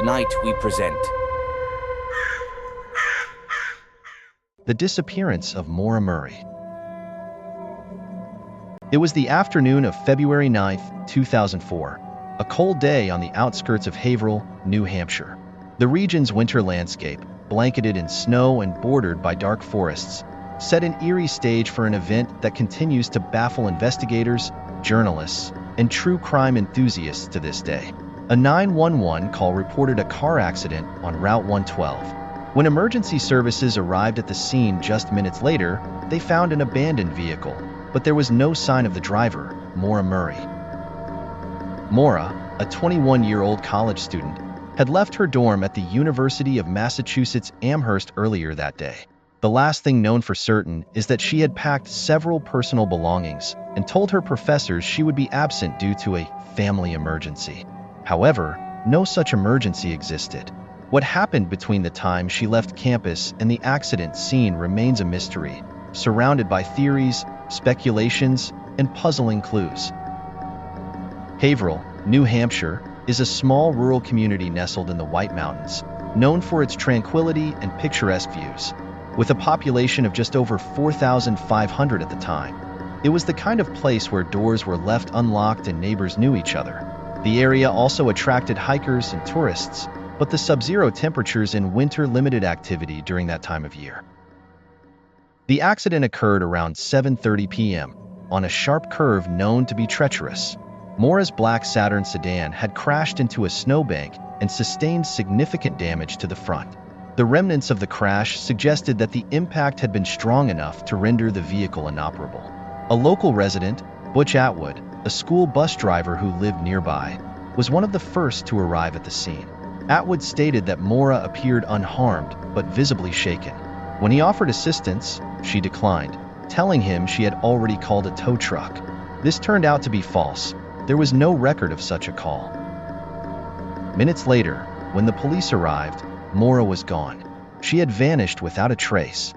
Tonight we present The Disappearance of Maura Murray. It was the afternoon of February 9th, 2004, a cold day on the outskirts of Haverhill, New Hampshire. The region's winter landscape, blanketed in snow and bordered by dark forests, set an eerie stage for an event that continues to baffle investigators, journalists, and true crime enthusiasts to this day. A 911 call reported a car accident on Route 112. When emergency services arrived at the scene just minutes later, they found an abandoned vehicle, but there was no sign of the driver, Maura Murray. Maura, a 21-year-old college student, had left her dorm at the University of Massachusetts Amherst earlier that day. The last thing known for certain is that she had packed several personal belongings and told her professors she would be absent due to a family emergency. However, no such emergency existed. What happened between the time she left campus and the accident scene remains a mystery, surrounded by theories, speculations, and puzzling clues. Haverhill, New Hampshire, is a small rural community nestled in the White Mountains, known for its tranquility and picturesque views. With a population of just over 4,500 at the time, it was the kind of place where doors were left unlocked and neighbors knew each other. The area also attracted hikers and tourists, but the sub-zero temperatures in winter limited activity during that time of year. The accident occurred around 7:30 p.m. on a sharp curve known to be treacherous. Maura's black Saturn sedan had crashed into a snowbank and sustained significant damage to the front. The remnants of the crash suggested that the impact had been strong enough to render the vehicle inoperable. A local resident, Butch Atwood, a school bus driver who lived nearby, was one of the first to arrive at the scene. Atwood stated that Maura appeared unharmed but visibly shaken. When he offered assistance, she declined, telling him she had already called a tow truck. This turned out to be false. There was no record of such a call. Minutes later, when the police arrived, Maura was gone. She had vanished without a trace.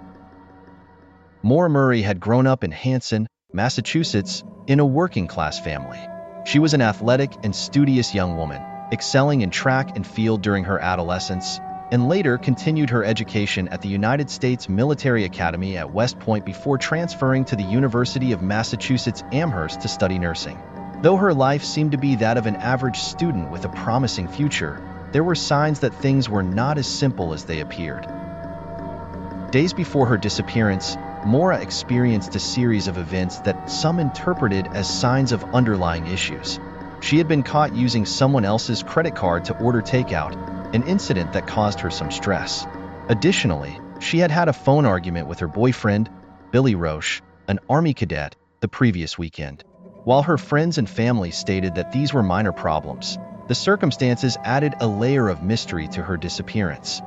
Maura Murray had grown up in Hanson, Massachusetts, in a working-class family. She was an athletic and studious young woman, excelling in track and field during her adolescence, and later continued her education at the United States Military Academy at West Point before transferring to the University of Massachusetts Amherst to study nursing. Though her life seemed to be that of an average student with a promising future, there were signs that things were not as simple as they appeared. Days before her disappearance, Maura experienced a series of events that some interpreted as signs of underlying issues. She had been caught using someone else's credit card to order takeout, an incident that caused her some stress. Additionally, she had had a phone argument with her boyfriend, Billy Roche, an Army cadet, the previous weekend. While her friends and family stated that these were minor problems, the circumstances added a layer of mystery to her disappearance.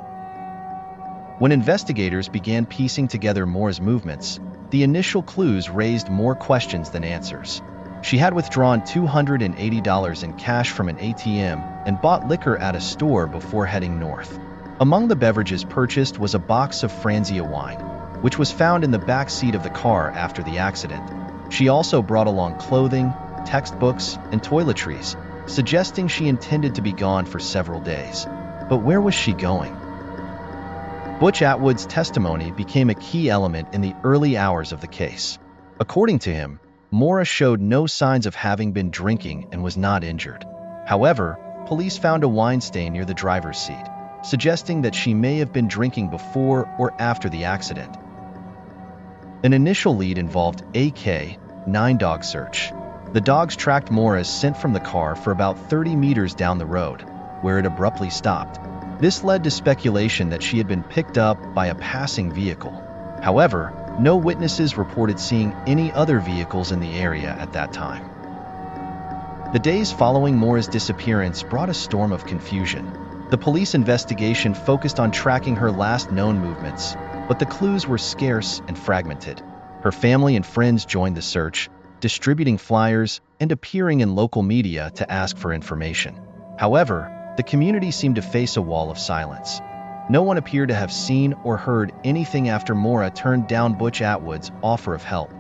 When investigators began piecing together Maura's movements, the initial clues raised more questions than answers. She had withdrawn $280 in cash from an ATM and bought liquor at a store before heading north. Among the beverages purchased was a box of Franzia wine, which was found in the back seat of the car after the accident. She also brought along clothing, textbooks, and toiletries, suggesting she intended to be gone for several days. But where was she going? Butch Atwood's testimony became a key element in the early hours of the case. According to him, Maura showed no signs of having been drinking and was not injured. However, police found a wine stain near the driver's seat, suggesting that she may have been drinking before or after the accident. An initial lead involved a K-9 dog search. The dogs tracked Maura's scent from the car for about 30 meters down the road, where it abruptly stopped. This led to speculation that she had been picked up by a passing vehicle. However, no witnesses reported seeing any other vehicles in the area at that time. The days following Maura's disappearance brought a storm of confusion. The police investigation focused on tracking her last known movements, but the clues were scarce and fragmented. Her family and friends joined the search, distributing flyers and appearing in local media to ask for information. However, the community seemed to face a wall of silence. No one appeared to have seen or heard anything after Maura turned down Butch Atwood's offer of help.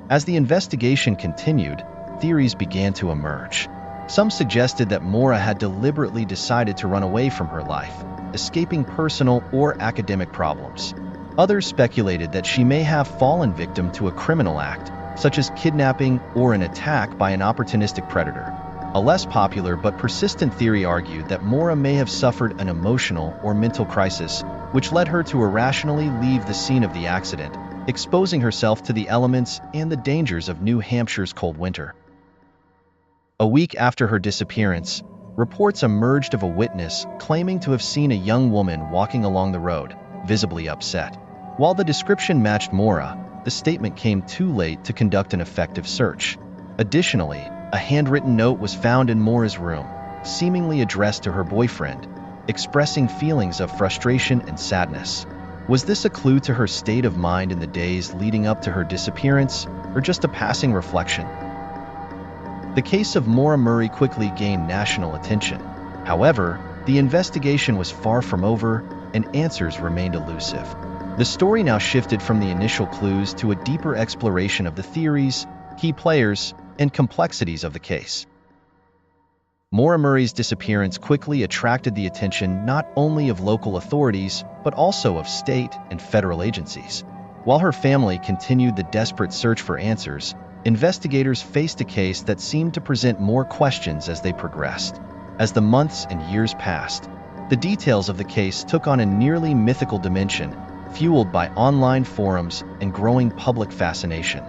As the investigation continued, theories began to emerge. Some suggested that Maura had deliberately decided to run away from her life, escaping personal or academic problems. Others speculated that she may have fallen victim to a criminal act, such as kidnapping or an attack by an opportunistic predator. A less popular but persistent theory argued that Maura may have suffered an emotional or mental crisis, which led her to irrationally leave the scene of the accident, exposing herself to the elements and the dangers of New Hampshire's cold winter. A week after her disappearance, reports emerged of a witness claiming to have seen a young woman walking along the road, visibly upset. While the description matched Maura, the statement came too late to conduct an effective search. Additionally, a handwritten note was found in Maura's room, seemingly addressed to her boyfriend, expressing feelings of frustration and sadness. Was this a clue to her state of mind in the days leading up to her disappearance, or just a passing reflection? The case of Maura Murray quickly gained national attention. However, the investigation was far from over, and answers remained elusive. The story now shifted from the initial clues to a deeper exploration of the theories, key players, and complexities of the case. Maura Murray's disappearance quickly attracted the attention not only of local authorities, but also of state and federal agencies. While her family continued the desperate search for answers, investigators faced a case that seemed to present more questions as they progressed. As the months and years passed, the details of the case took on a nearly mythical dimension, fueled by online forums and growing public fascination.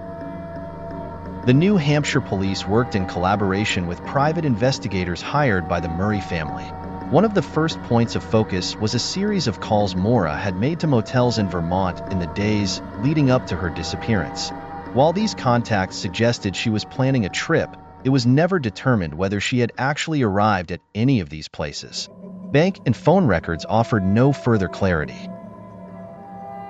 The New Hampshire police worked in collaboration with private investigators hired by the Murray family. One of the first points of focus was a series of calls Maura had made to motels in Vermont in the days leading up to her disappearance. While these contacts suggested she was planning a trip, it was never determined whether she had actually arrived at any of these places. Bank and phone records offered no further clarity.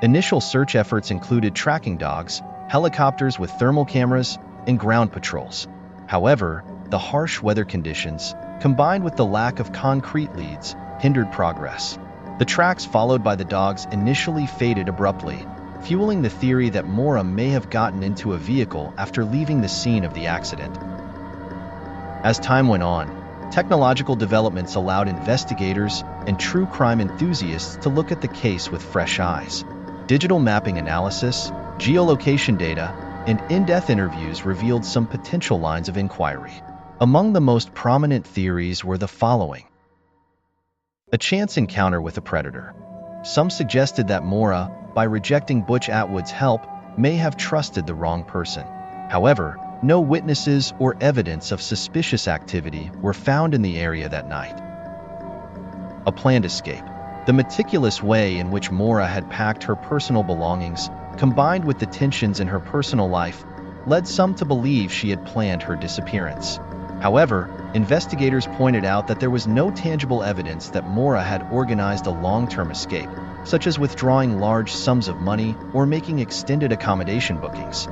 Initial search efforts included tracking dogs, helicopters with thermal cameras, and ground patrols. However, the harsh weather conditions, combined with the lack of concrete leads, hindered progress. The tracks followed by the dogs initially faded abruptly, fueling the theory that Maura may have gotten into a vehicle after leaving the scene of the accident. As time went on, technological developments allowed investigators and true crime enthusiasts to look at the case with fresh eyes. Digital mapping analysis, geolocation data, and in-depth interviews revealed some potential lines of inquiry. Among the most prominent theories were the following. A chance encounter with a predator. Some suggested that Maura, by rejecting Butch Atwood's help, may have trusted the wrong person. However, no witnesses or evidence of suspicious activity were found in the area that night. A planned escape. The meticulous way in which Maura had packed her personal belongings, combined with the tensions in her personal life, led some to believe she had planned her disappearance. However, investigators pointed out that there was no tangible evidence that Maura had organized a long-term escape, such as withdrawing large sums of money or making extended accommodation bookings.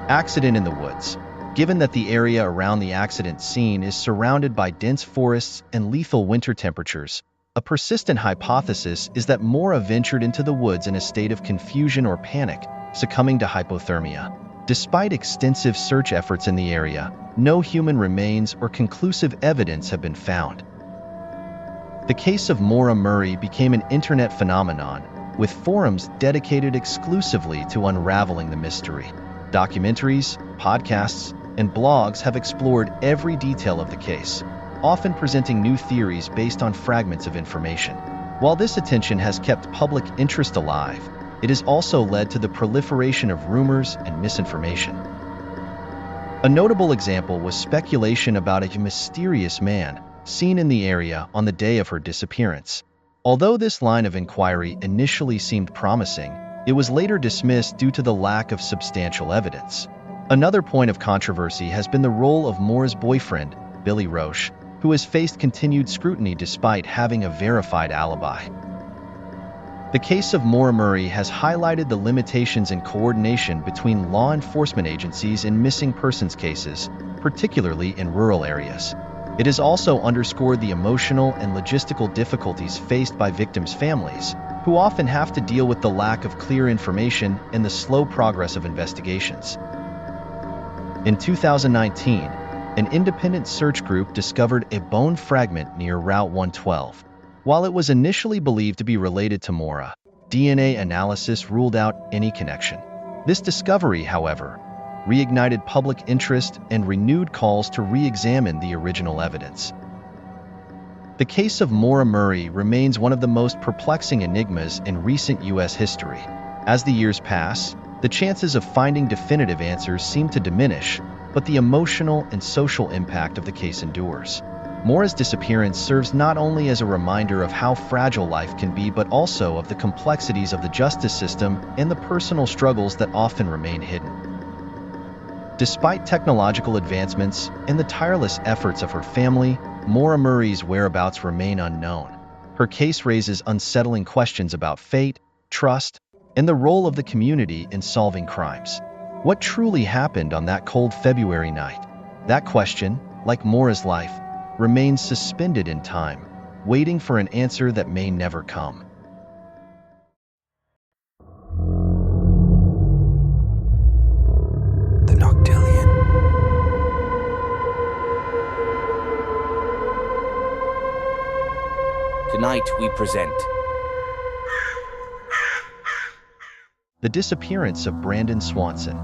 Accident in the woods. Given that the area around the accident scene is surrounded by dense forests and lethal winter temperatures, a persistent hypothesis is that Maura ventured into the woods in a state of confusion or panic, succumbing to hypothermia. Despite extensive search efforts in the area, no human remains or conclusive evidence have been found. The case of Maura Murray became an internet phenomenon, with forums dedicated exclusively to unraveling the mystery. Documentaries, podcasts, and blogs have explored every detail of the case, often presenting new theories based on fragments of information. While this attention has kept public interest alive, it has also led to the proliferation of rumors and misinformation. A notable example was speculation about a mysterious man seen in the area on the day of her disappearance. Although this line of inquiry initially seemed promising, it was later dismissed due to the lack of substantial evidence. Another point of controversy has been the role of Maura's boyfriend, Billy Roche, who has faced continued scrutiny despite having a verified alibi. The case of Maura Murray has highlighted the limitations in coordination between law enforcement agencies in missing persons cases, particularly in rural areas. It has also underscored the emotional and logistical difficulties faced by victims' families, who often have to deal with the lack of clear information and the slow progress of investigations. In 2019, an independent search group discovered a bone fragment near Route 112. While it was initially believed to be related to Mora, DNA analysis ruled out any connection. This discovery, however, reignited public interest and renewed calls to re-examine the original evidence. The case of Maura Murray remains one of the most perplexing enigmas in recent U.S. history. As the years pass, the chances of finding definitive answers seem to diminish, but the emotional and social impact of the case endures. Maura's disappearance serves not only as a reminder of how fragile life can be, but also of the complexities of the justice system and the personal struggles that often remain hidden. Despite technological advancements and the tireless efforts of her family, Maura Murray's whereabouts remain unknown. Her case raises unsettling questions about fate, trust, and the role of the community in solving crimes. What truly happened on that cold February night? That question, like Maura's life, remains suspended in time, waiting for an answer that may never come. Tonight we present The Disappearance of Brandon Swanson.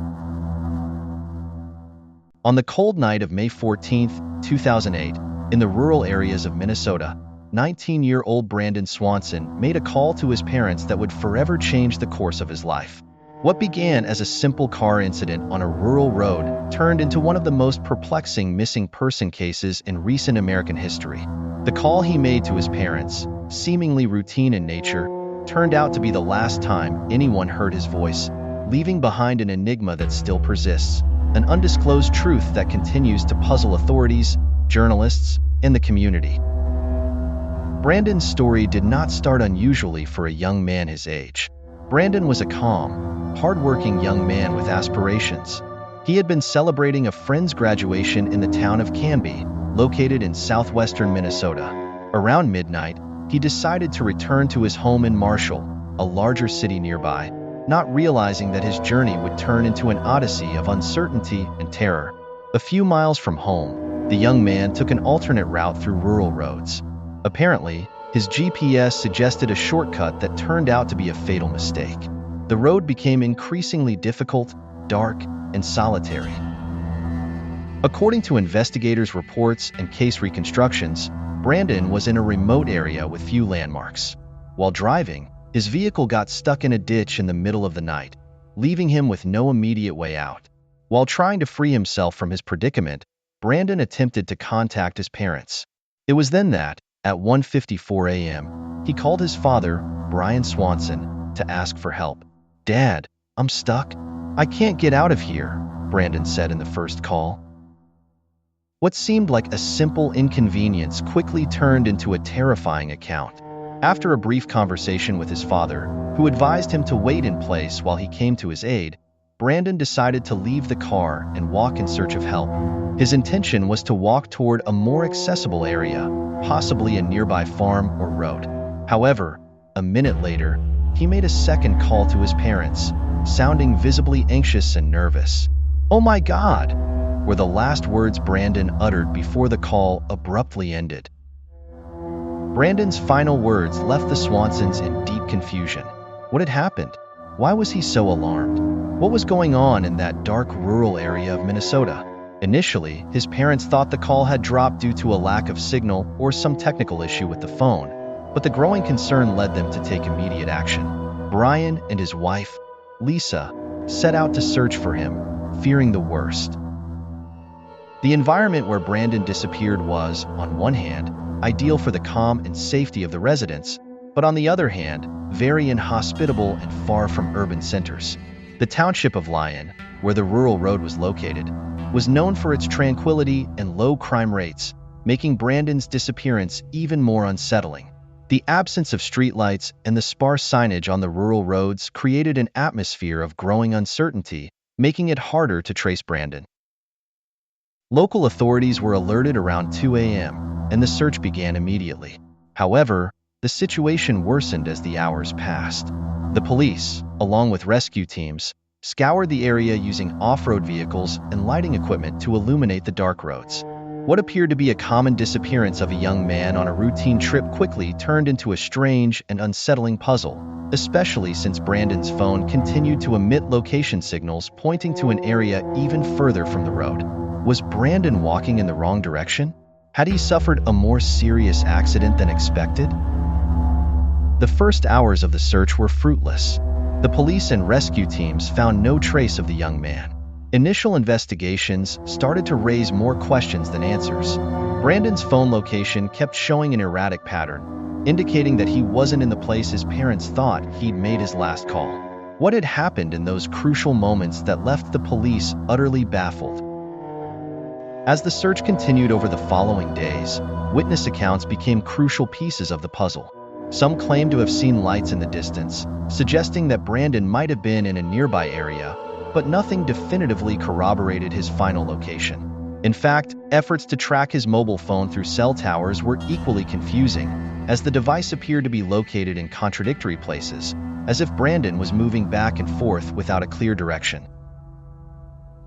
On the cold night of May 14, 2008, in the rural areas of Minnesota, 19-year-old Brandon Swanson made a call to his parents that would forever change the course of his life. What began as a simple car incident on a rural road turned into one of the most perplexing missing person cases in recent American history. The call he made to his parents, seemingly routine in nature, turned out to be the last time anyone heard his voice, leaving behind an enigma that still persists, an undisclosed truth that continues to puzzle authorities, journalists, and the community. Brandon's story did not start unusually for a young man his age. Brandon was a calm, hardworking young man with aspirations. He had been celebrating a friend's graduation in the town of Canby, located in southwestern Minnesota. Around midnight, he decided to return to his home in Marshall, a larger city nearby, not realizing that his journey would turn into an odyssey of uncertainty and terror. A few miles from home, the young man took an alternate route through rural roads. Apparently, his GPS suggested a shortcut that turned out to be a fatal mistake. The road became increasingly difficult, dark, and solitary. According to investigators' reports and case reconstructions, Brandon was in a remote area with few landmarks. While driving, his vehicle got stuck in a ditch in the middle of the night, leaving him with no immediate way out. While trying to free himself from his predicament, Brandon attempted to contact his parents. It was then that, at 1:54 a.m., he called his father, Brian Swanson, to ask for help. "Dad, I'm stuck. I can't get out of here," Brandon said in the first call. What seemed like a simple inconvenience quickly turned into a terrifying account. After a brief conversation with his father, who advised him to wait in place while he came to his aid, Brandon decided to leave the car and walk in search of help. His intention was to walk toward a more accessible area, possibly a nearby farm or road. However, a minute later, he made a second call to his parents, sounding visibly anxious and nervous. "Oh my God!" were the last words Brandon uttered before the call abruptly ended. Brandon's final words left the Swansons in deep confusion. What had happened? Why was he so alarmed? What was going on in that dark rural area of Minnesota? Initially, his parents thought the call had dropped due to a lack of signal or some technical issue with the phone, but the growing concern led them to take immediate action. Brian and his wife, Lisa, set out to search for him, fearing the worst. The environment where Brandon disappeared was, on one hand, ideal for the calm and safety of the residents, but on the other hand, very inhospitable and far from urban centers. The township of Lyon, where the rural road was located, was known for its tranquility and low crime rates, making Brandon's disappearance even more unsettling. The absence of streetlights and the sparse signage on the rural roads created an atmosphere of growing uncertainty, making it harder to trace Brandon. Local authorities were alerted around 2 a.m., and the search began immediately. However, the situation worsened as the hours passed. The police, along with rescue teams, scoured the area using off-road vehicles and lighting equipment to illuminate the dark roads. What appeared to be a common disappearance of a young man on a routine trip quickly turned into a strange and unsettling puzzle, especially since Brandon's phone continued to emit location signals pointing to an area even further from the road. Was Brandon walking in the wrong direction? Had he suffered a more serious accident than expected? The first hours of the search were fruitless. The police and rescue teams found no trace of the young man. Initial investigations started to raise more questions than answers. Brandon's phone location kept showing an erratic pattern, indicating that he wasn't in the place his parents thought he'd made his last call. What had happened in those crucial moments that left the police utterly baffled? As the search continued over the following days, witness accounts became crucial pieces of the puzzle. Some claimed to have seen lights in the distance, suggesting that Brandon might have been in a nearby area, but nothing definitively corroborated his final location. In fact, efforts to track his mobile phone through cell towers were equally confusing, as the device appeared to be located in contradictory places, as if Brandon was moving back and forth without a clear direction.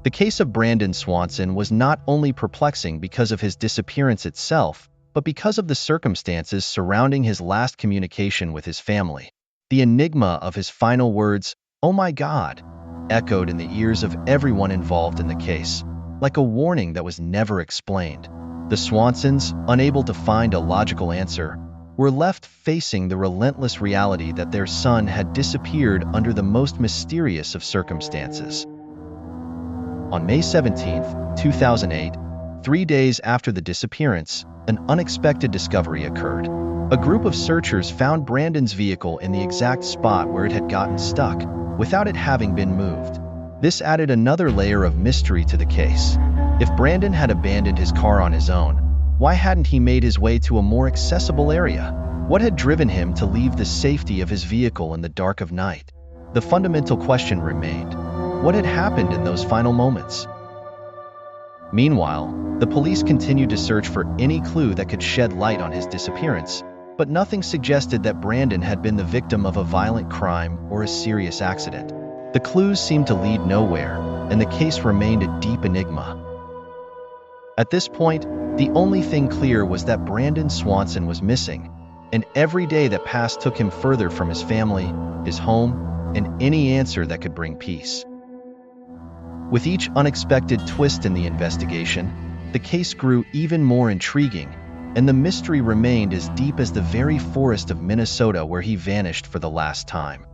The case of Brandon Swanson was not only perplexing because of his disappearance itself, but because of the circumstances surrounding his last communication with his family. The enigma of his final words, "Oh my God," echoed in the ears of everyone involved in the case, like a warning that was never explained. The Swansons, unable to find a logical answer, were left facing the relentless reality that their son had disappeared under the most mysterious of circumstances. On May 17, 2008, 3 days after the disappearance, an unexpected discovery occurred. A group of searchers found Brandon's vehicle in the exact spot where it had gotten stuck, without it having been moved. This added another layer of mystery to the case. If Brandon had abandoned his car on his own, why hadn't he made his way to a more accessible area? What had driven him to leave the safety of his vehicle in the dark of night? The fundamental question remained: what had happened in those final moments? Meanwhile, the police continued to search for any clue that could shed light on his disappearance, but nothing suggested that Brandon had been the victim of a violent crime or a serious accident. The clues seemed to lead nowhere, and the case remained a deep enigma. At this point, the only thing clear was that Brandon Swanson was missing, and every day that passed took him further from his family, his home, and any answer that could bring peace. With each unexpected twist in the investigation, the case grew even more intriguing, and the mystery remained as deep as the very forest of Minnesota where he vanished for the last time.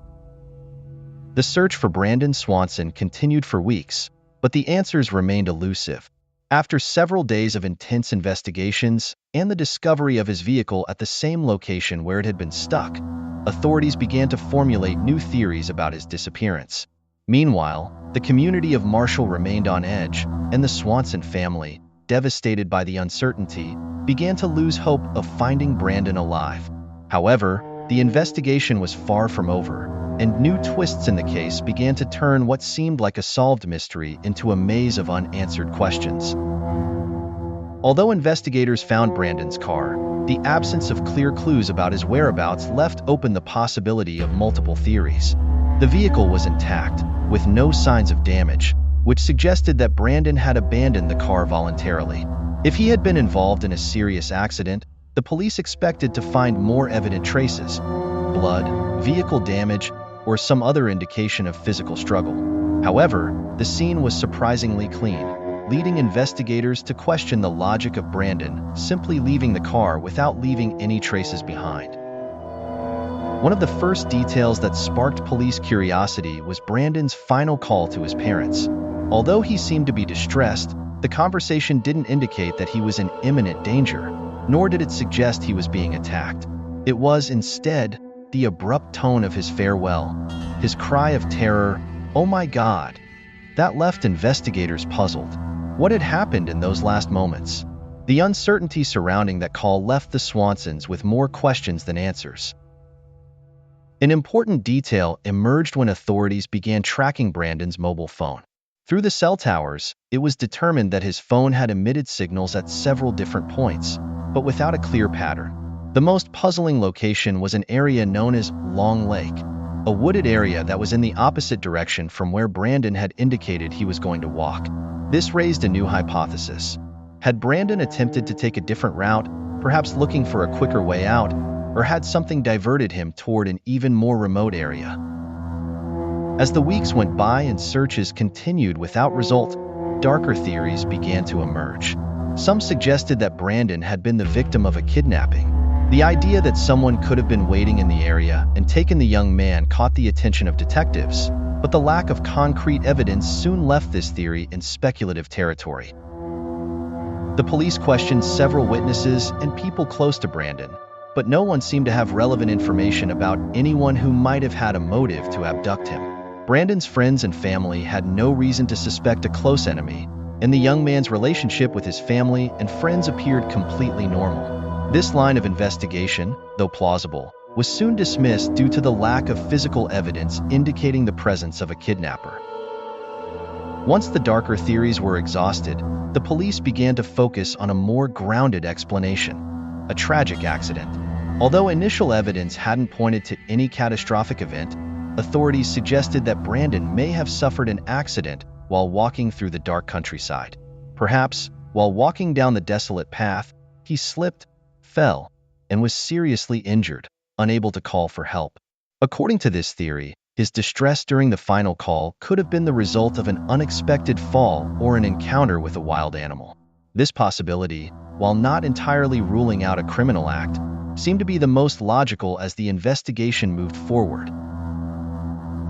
The search for Brandon Swanson continued for weeks, but the answers remained elusive. After several days of intense investigations and the discovery of his vehicle at the same location where it had been stuck, authorities began to formulate new theories about his disappearance. Meanwhile, the community of Marshall remained on edge, and the Swanson family, devastated by the uncertainty, began to lose hope of finding Brandon alive. However, the investigation was far from over, and new twists in the case began to turn what seemed like a solved mystery into a maze of unanswered questions. Although investigators found Brandon's car, the absence of clear clues about his whereabouts left open the possibility of multiple theories. The vehicle was intact, with no signs of damage, which suggested that Brandon had abandoned the car voluntarily. If he had been involved in a serious accident, the police expected to find more evident traces: blood, vehicle damage, or some other indication of physical struggle. However, the scene was surprisingly clean, leading investigators to question the logic of Brandon simply leaving the car without leaving any traces behind. One of the first details that sparked police curiosity was Brandon's final call to his parents. Although he seemed to be distressed, the conversation didn't indicate that he was in imminent danger, nor did it suggest he was being attacked. It was, instead, the abrupt tone of his farewell, his cry of terror, "Oh my God," that left investigators puzzled. What had happened in those last moments? The uncertainty surrounding that call left the Swansons with more questions than answers. An important detail emerged when authorities began tracking Brandon's mobile phone. Through the cell towers, it was determined that his phone had emitted signals at several different points, but without a clear pattern. The most puzzling location was an area known as Long Lake, a wooded area that was in the opposite direction from where Brandon had indicated he was going to walk. This raised a new hypothesis. Had Brandon attempted to take a different route, perhaps looking for a quicker way out, or had something diverted him toward an even more remote area? As the weeks went by and searches continued without result, darker theories began to emerge. Some suggested that Brandon had been the victim of a kidnapping. The idea that someone could have been waiting in the area and taken the young man caught the attention of detectives, but the lack of concrete evidence soon left this theory in speculative territory. The police questioned several witnesses and people close to Brandon, but no one seemed to have relevant information about anyone who might have had a motive to abduct him. Brandon's friends and family had no reason to suspect a close enemy, and the young man's relationship with his family and friends appeared completely normal. This line of investigation, though plausible, was soon dismissed due to the lack of physical evidence indicating the presence of a kidnapper. Once the darker theories were exhausted, the police began to focus on a more grounded explanation: a tragic accident. Although initial evidence hadn't pointed to any catastrophic event, authorities suggested that Brandon may have suffered an accident while walking through the dark countryside. Perhaps, while walking down the desolate path, he slipped, fell, and was seriously injured, unable to call for help. According to this theory, his distress during the final call could have been the result of an unexpected fall or an encounter with a wild animal. This possibility, while not entirely ruling out a criminal act, seemed to be the most logical as the investigation moved forward.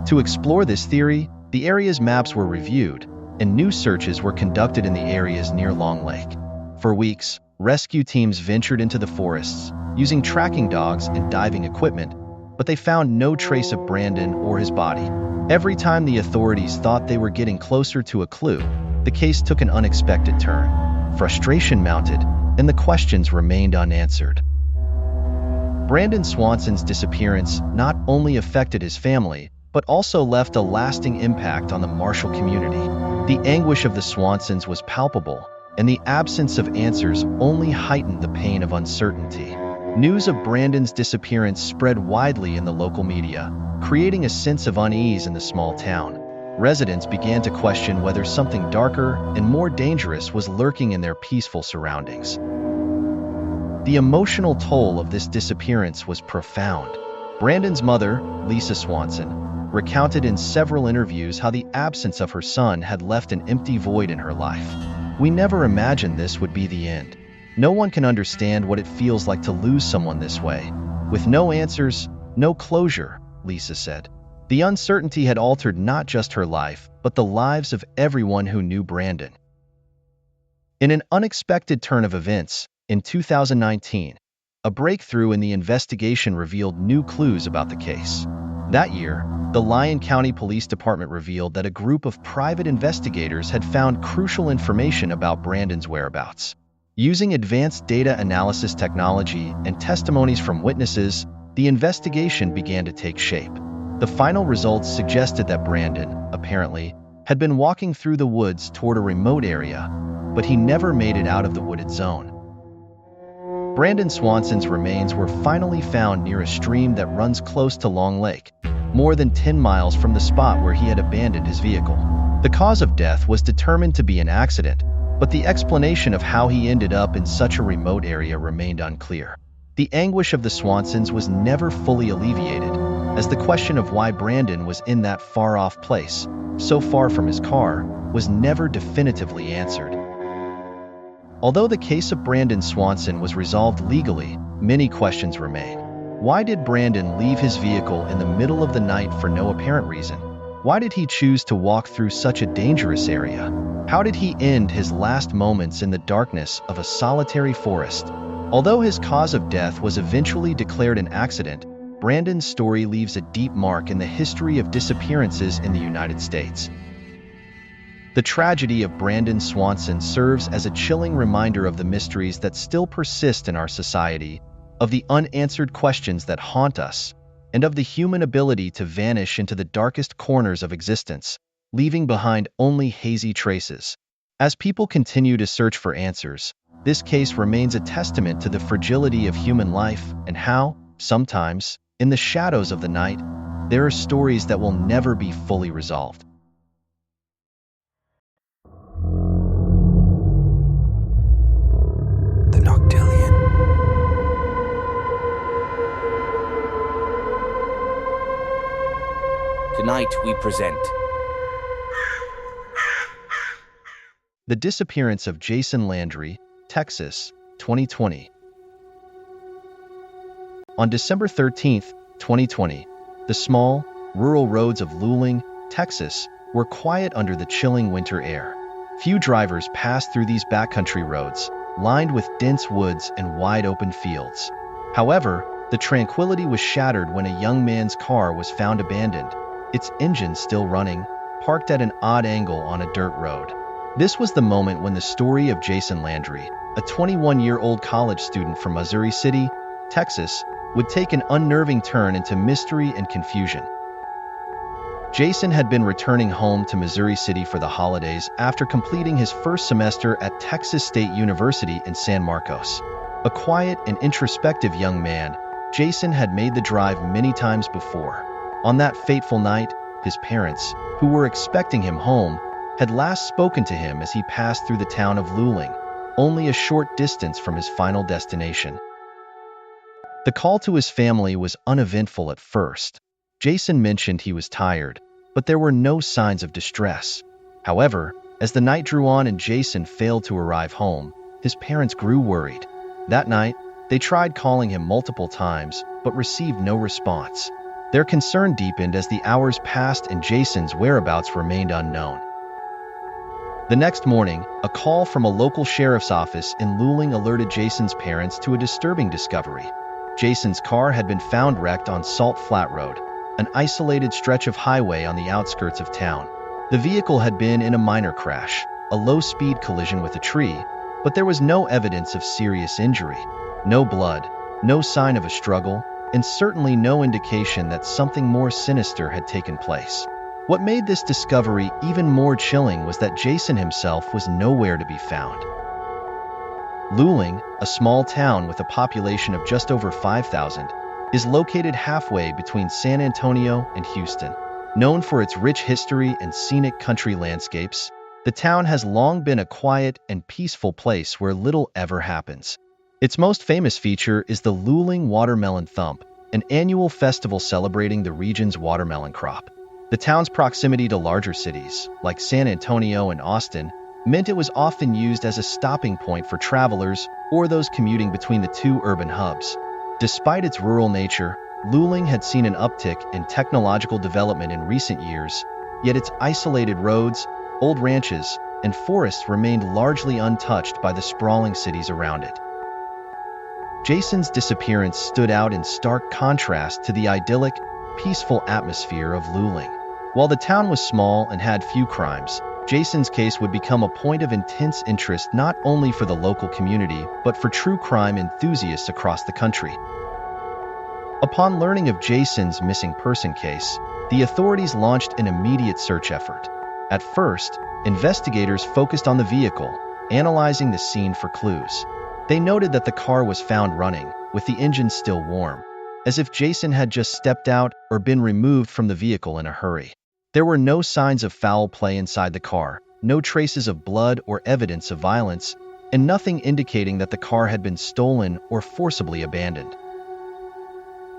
To explore this theory, the area's maps were reviewed, and new searches were conducted in the areas near Long Lake. For weeks, rescue teams ventured into the forests, using tracking dogs and diving equipment, but they found no trace of Brandon or his body. Every time the authorities thought they were getting closer to a clue, the case took an unexpected turn. Frustration mounted, and the questions remained unanswered. Brandon Swanson's disappearance not only affected his family, but also left a lasting impact on the Marshall community. The anguish of the Swansons was palpable, and the absence of answers only heightened the pain of uncertainty. News of Brandon's disappearance spread widely in the local media, creating a sense of unease in the small town. Residents began to question whether something darker and more dangerous was lurking in their peaceful surroundings. The emotional toll of this disappearance was profound. Brandon's mother, Lisa Swanson, recounted in several interviews how the absence of her son had left an empty void in her life. "We never imagined this would be the end. No one can understand what it feels like to lose someone this way. With no answers, no closure," Lisa said. The uncertainty had altered not just her life, but the lives of everyone who knew Brandon. In an unexpected turn of events, in 2019, a breakthrough in the investigation revealed new clues about the case. That year, the Lyon County Police Department revealed that a group of private investigators had found crucial information about Brandon's whereabouts. Using advanced data analysis technology and testimonies from witnesses, the investigation began to take shape. The final results suggested that Brandon, apparently, had been walking through the woods toward a remote area, but he never made it out of the wooded zone. Brandon Swanson's remains were finally found near a stream that runs close to Long Lake, more than 10 miles from the spot where he had abandoned his vehicle. The cause of death was determined to be an accident, but the explanation of how he ended up in such a remote area remained unclear. The anguish of the Swansons was never fully alleviated, as the question of why Brandon was in that far-off place, so far from his car, was never definitively answered. Although the case of Brandon Swanson was resolved legally, many questions remain. Why did Brandon leave his vehicle in the middle of the night for no apparent reason? Why did he choose to walk through such a dangerous area? How did he end his last moments in the darkness of a solitary forest? Although his cause of death was eventually declared an accident, Brandon's story leaves a deep mark in the history of disappearances in the United States. The tragedy of Brandon Swanson serves as a chilling reminder of the mysteries that still persist in our society, of the unanswered questions that haunt us, and of the human ability to vanish into the darkest corners of existence, leaving behind only hazy traces. As people continue to search for answers, this case remains a testament to the fragility of human life and how, sometimes, in the shadows of the night, there are stories that will never be fully resolved. The Noctillion. Tonight we present The Disappearance of Jason Landry, Texas, 2020. On December 13, 2020, the small, rural roads of Luling, Texas, were quiet under the chilling winter air. Few drivers passed through these backcountry roads, lined with dense woods and wide-open fields. However, the tranquility was shattered when a young man's car was found abandoned, its engine still running, parked at an odd angle on a dirt road. This was the moment when the story of Jason Landry, a 21-year-old college student from Missouri City, Texas, would take an unnerving turn into mystery and confusion. Jason had been returning home to Missouri City for the holidays after completing his first semester at Texas State University in San Marcos. A quiet and introspective young man, Jason had made the drive many times before. On that fateful night, his parents, who were expecting him home, had last spoken to him as he passed through the town of Luling, only a short distance from his final destination. The call to his family was uneventful at first. Jason mentioned he was tired, but there were no signs of distress. However, as the night drew on and Jason failed to arrive home, his parents grew worried. That night, they tried calling him multiple times, but received no response. Their concern deepened as the hours passed and Jason's whereabouts remained unknown. The next morning, a call from a local sheriff's office in Luling alerted Jason's parents to a disturbing discovery. Jason's car had been found wrecked on Salt Flat Road, an isolated stretch of highway on the outskirts of town. The vehicle had been in a minor crash, a low-speed collision with a tree, but there was no evidence of serious injury. No blood, no sign of a struggle, and certainly no indication that something more sinister had taken place. What made this discovery even more chilling was that Jason himself was nowhere to be found. Luling, a small town with a population of just over 5,000, is located halfway between San Antonio and Houston. Known for its rich history and scenic country landscapes, the town has long been a quiet and peaceful place where little ever happens. Its most famous feature is the Luling Watermelon Thump, an annual festival celebrating the region's watermelon crop. The town's proximity to larger cities, like San Antonio and Austin, meant it was often used as a stopping point for travelers or those commuting between the two urban hubs. Despite its rural nature, Luling had seen an uptick in technological development in recent years, yet its isolated roads, old ranches, and forests remained largely untouched by the sprawling cities around it. Jason's disappearance stood out in stark contrast to the idyllic, peaceful atmosphere of Luling. While the town was small and had few crimes, Jason's case would become a point of intense interest not only for the local community, but for true crime enthusiasts across the country. Upon learning of Jason's missing person case, the authorities launched an immediate search effort. At first, investigators focused on the vehicle, analyzing the scene for clues. They noted that the car was found running, with the engine still warm, as if Jason had just stepped out or been removed from the vehicle in a hurry. There were no signs of foul play inside the car, no traces of blood or evidence of violence, and nothing indicating that the car had been stolen or forcibly abandoned.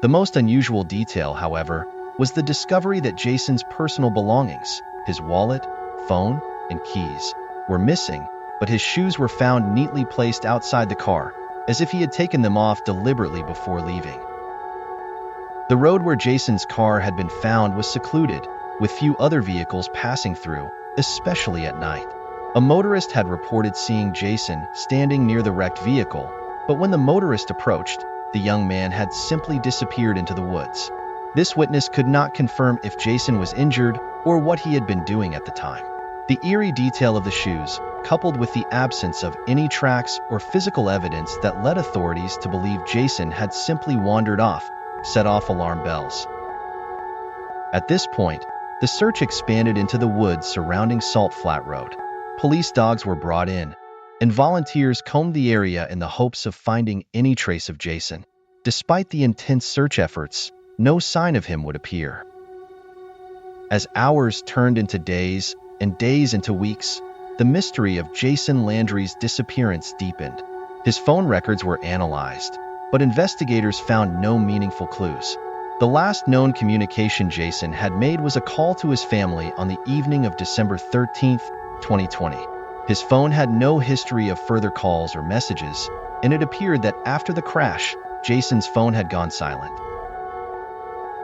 The most unusual detail, however, was the discovery that Jason's personal belongings, his wallet, phone, and keys, were missing, but his shoes were found neatly placed outside the car, as if he had taken them off deliberately before leaving. The road where Jason's car had been found was secluded, with few other vehicles passing through, especially at night. A motorist had reported seeing Jason standing near the wrecked vehicle, but when the motorist approached, the young man had simply disappeared into the woods. This witness could not confirm if Jason was injured or what he had been doing at the time. The eerie detail of the shoes, coupled with the absence of any tracks or physical evidence that led authorities to believe Jason had simply wandered off, set off alarm bells. At this point, the search expanded into the woods surrounding Salt Flat Road. Police dogs were brought in, and volunteers combed the area in the hopes of finding any trace of Jason. Despite the intense search efforts, no sign of him would appear. As hours turned into days and days into weeks, the mystery of Jason Landry's disappearance deepened. His phone records were analyzed, but investigators found no meaningful clues. The last known communication Jason had made was a call to his family on the evening of December 13, 2020. His phone had no history of further calls or messages, and it appeared that after the crash, Jason's phone had gone silent.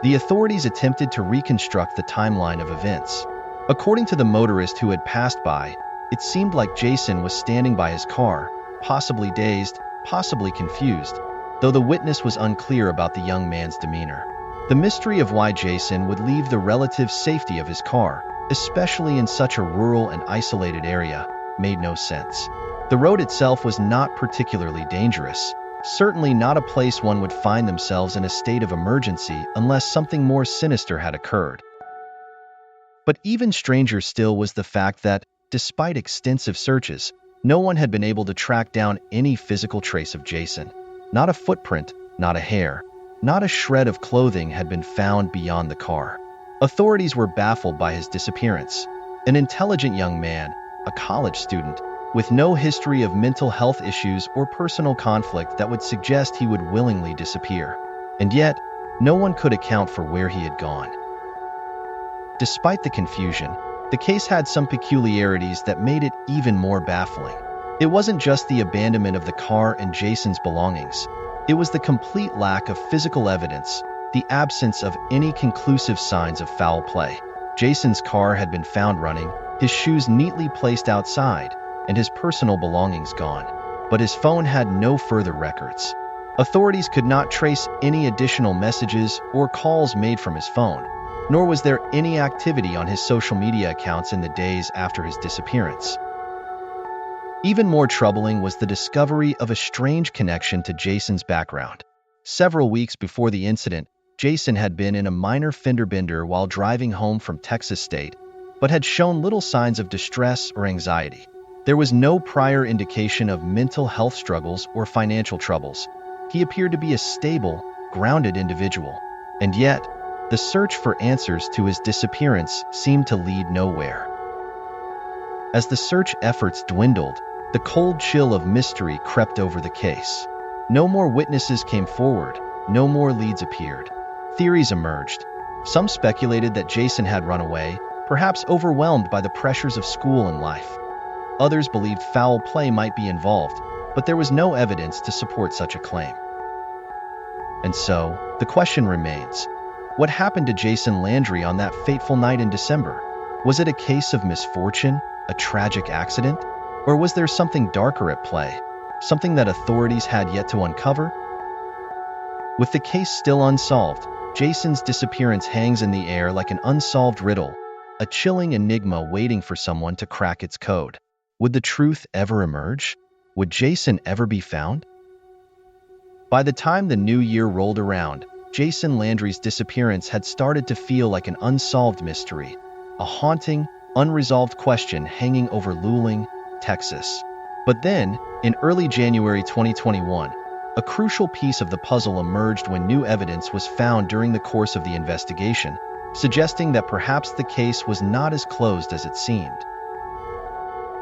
The authorities attempted to reconstruct the timeline of events. According to the motorist who had passed by, it seemed like Jason was standing by his car, possibly dazed, possibly confused, though the witness was unclear about the young man's demeanor. The mystery of why Jason would leave the relative safety of his car, especially in such a rural and isolated area, made no sense. The road itself was not particularly dangerous, certainly not a place one would find themselves in a state of emergency unless something more sinister had occurred. But even stranger still was the fact that, despite extensive searches, no one had been able to track down any physical trace of Jason. Not a footprint, not a hair, not a shred of clothing had been found beyond the car. Authorities were baffled by his disappearance. An intelligent young man, a college student, with no history of mental health issues or personal conflict that would suggest he would willingly disappear. And yet, no one could account for where he had gone. Despite the confusion, the case had some peculiarities that made it even more baffling. It wasn't just the abandonment of the car and Jason's belongings. It was the complete lack of physical evidence, the absence of any conclusive signs of foul play. Jason's car had been found running, his shoes neatly placed outside, and his personal belongings gone. But his phone had no further records. Authorities could not trace any additional messages or calls made from his phone, nor was there any activity on his social media accounts in the days after his disappearance. Even more troubling was the discovery of a strange connection to Jason's background. Several weeks before the incident, Jason had been in a minor fender bender while driving home from Texas State, but had shown little signs of distress or anxiety. There was no prior indication of mental health struggles or financial troubles. He appeared to be a stable, grounded individual. And yet, the search for answers to his disappearance seemed to lead nowhere. As the search efforts dwindled, the cold chill of mystery crept over the case. No more witnesses came forward, no more leads appeared. Theories emerged. Some speculated that Jason had run away, perhaps overwhelmed by the pressures of school and life. Others believed foul play might be involved, but there was no evidence to support such a claim. And so, the question remains, what happened to Jason Landry on that fateful night in December? Was it a case of misfortune, a tragic accident? Or was there something darker at play, something that authorities had yet to uncover? With the case still unsolved, Jason's disappearance hangs in the air like an unsolved riddle, a chilling enigma waiting for someone to crack its code. Would the truth ever emerge? Would Jason ever be found? By the time the new year rolled around, Jason Landry's disappearance had started to feel like an unsolved mystery, a haunting, unresolved question hanging over Luling, Texas. But then, in early January 2021, a crucial piece of the puzzle emerged when new evidence was found during the course of the investigation, suggesting that perhaps the case was not as closed as it seemed.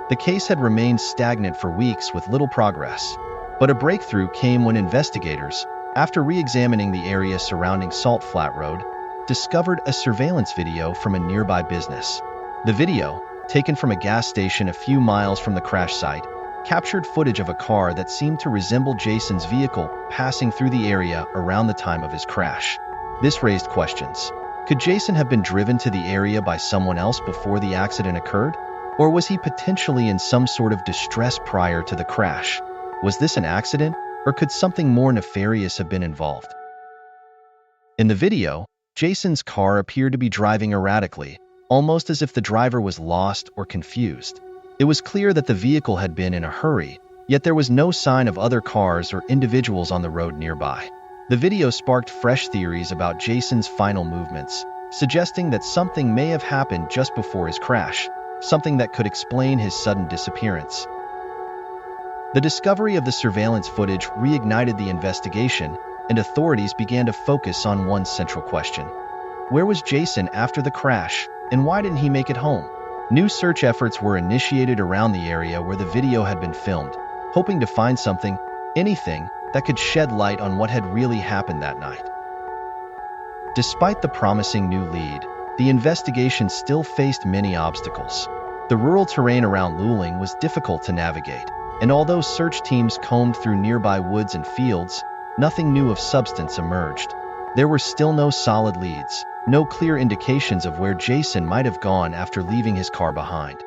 The case had remained stagnant for weeks with little progress, but a breakthrough came when investigators, after re-examining the area surrounding Salt Flat Road, discovered a surveillance video from a nearby business. The video, taken from a gas station a few miles from the crash site, captured footage of a car that seemed to resemble Jason's vehicle passing through the area around the time of his crash. This raised questions. Could Jason have been driven to the area by someone else before the accident occurred? Or was he potentially in some sort of distress prior to the crash? Was this an accident, or could something more nefarious have been involved? In the video, Jason's car appeared to be driving erratically, almost as if the driver was lost or confused. It was clear that the vehicle had been in a hurry, yet there was no sign of other cars or individuals on the road nearby. The video sparked fresh theories about Jason's final movements, suggesting that something may have happened just before his crash, something that could explain his sudden disappearance. The discovery of the surveillance footage reignited the investigation, and authorities began to focus on one central question. Where was Jason after the crash, and why didn't he make it home? New search efforts were initiated around the area where the video had been filmed, hoping to find something, anything, that could shed light on what had really happened that night. Despite the promising new lead, the investigation still faced many obstacles. The rural terrain around Luling was difficult to navigate, and although search teams combed through nearby woods and fields, nothing new of substance emerged. There were still no solid leads, no clear indications of where Jason might have gone after leaving his car behind.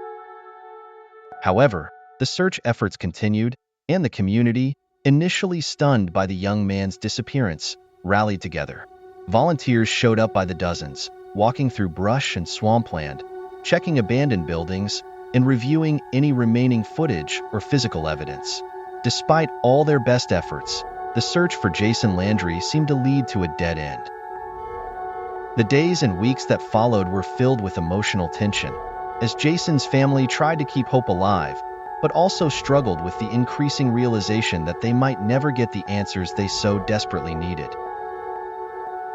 However, the search efforts continued, and the community, initially stunned by the young man's disappearance, rallied together. Volunteers showed up by the dozens, walking through brush and swampland, checking abandoned buildings, and reviewing any remaining footage or physical evidence. Despite all their best efforts, the search for Jason Landry seemed to lead to a dead end. The days and weeks that followed were filled with emotional tension, as Jason's family tried to keep hope alive, but also struggled with the increasing realization that they might never get the answers they so desperately needed.